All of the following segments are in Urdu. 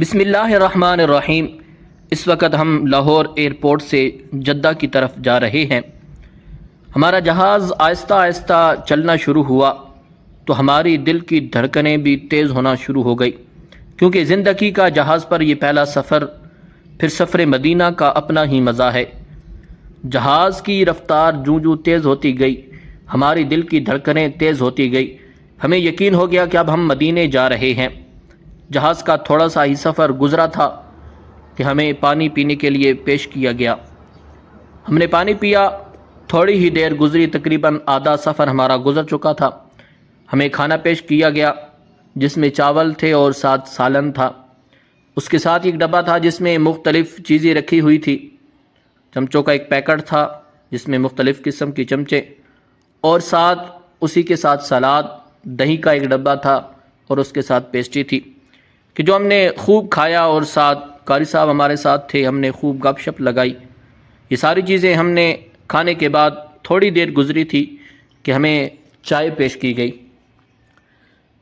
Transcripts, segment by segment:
بسم اللہ الرحمن الرحیم۔ اس وقت ہم لاہور ایئرپورٹ سے جدہ کی طرف جا رہے ہیں۔ ہمارا جہاز آہستہ آہستہ چلنا شروع ہوا تو ہماری دل کی دھڑکنیں بھی تیز ہونا شروع ہو گئی، کیونکہ زندگی کا جہاز پر یہ پہلا سفر، پھر سفر مدینہ کا اپنا ہی مزہ ہے۔ جہاز کی رفتار جوں تیز ہوتی گئی، ہماری دل کی دھڑکنیں تیز ہوتی گئی۔ ہمیں یقین ہو گیا کہ اب ہم مدینے جا رہے ہیں۔ جہاز کا تھوڑا سا ہی سفر گزرا تھا کہ ہمیں پانی پینے کے لیے پیش کیا گیا۔ ہم نے پانی پیا، تھوڑی ہی دیر گزری، تقریباً آدھا سفر ہمارا گزر چکا تھا۔ ہمیں کھانا پیش کیا گیا جس میں چاول تھے اور ساتھ سالن تھا۔ اس کے ساتھ ایک ڈبہ تھا جس میں مختلف چیزیں رکھی ہوئی تھی۔ چمچوں کا ایک پیکٹ تھا جس میں مختلف قسم کی چمچے، اور ساتھ اسی کے ساتھ سلاد، دہی کا ایک ڈبہ تھا اور اس کے ساتھ پیسٹری تھی، کہ جو ہم نے خوب کھایا، اور ساتھ قاری صاحب ہمارے ساتھ تھے، ہم نے خوب گپ شپ لگائی۔ یہ ساری چیزیں ہم نے کھانے کے بعد تھوڑی دیر گزری تھی کہ ہمیں چائے پیش کی گئی۔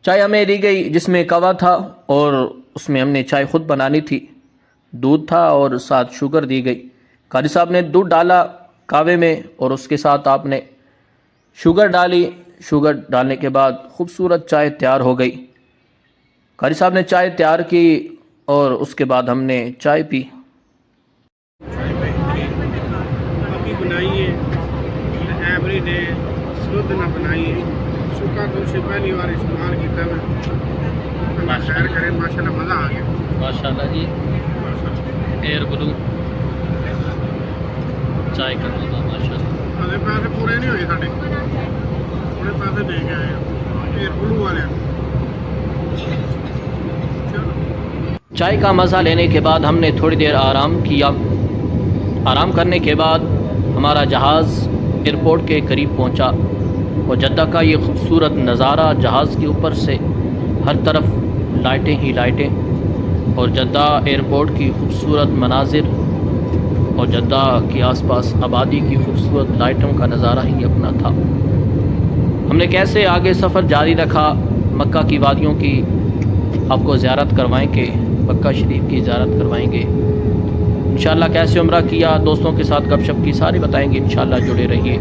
چائے ہمیں دی گئی جس میں کوا تھا، اور اس میں ہم نے چائے خود بنانی تھی۔ دودھ تھا اور ساتھ شوگر دی گئی۔ قاری صاحب نے دودھ ڈالا کاوے میں، اور اس کے ساتھ آپ نے شوگر ڈالی۔ شوگر ڈالنے کے بعد خوبصورت چائے تیار ہو گئی۔ قاری صاحب نے چائے تیار کی اور اس کے بعد ہم نے چائے پی۔ ابھی بنائیے ایوری ڈے، دودھ نہ بنائیے، سکا دودھ سے پہلی بار استعمال کیتا میں۔ اللہ خیر کرے، ماشاءاللہ مزہ آ گیا ماشاءاللہ جی، ایئر بلو چائے کا مزہ ماشاءاللہ۔ ہلے پیسے پورے نہیں ہوئے ساڈے، تھوڑے پیسے دے کے آئے ایئر بلو والے۔ چائے کا مزہ لینے کے بعد ہم نے تھوڑی دیر آرام کیا۔ آرام کرنے کے بعد ہمارا جہاز ایئرپورٹ کے قریب پہنچا، اور جدہ کا یہ خوبصورت نظارہ، جہاز کے اوپر سے ہر طرف لائٹیں ہی لائٹیں، اور جدہ ایئرپورٹ کی خوبصورت مناظر، اور جدہ کے آس پاس آبادی کی خوبصورت لائٹوں کا نظارہ ہی اپنا تھا۔ ہم نے کیسے آگے سفر جاری رکھا، مکہ کی وادیوں کی آپ کو زیارت کروائیں گے، مکہ شریف کی زیارت کروائیں گے انشاءاللہ۔ کیسے عمرہ کیا، دوستوں کے ساتھ گپ شپ کی، ساری بتائیں گے انشاءاللہ۔ جڑے رہیے۔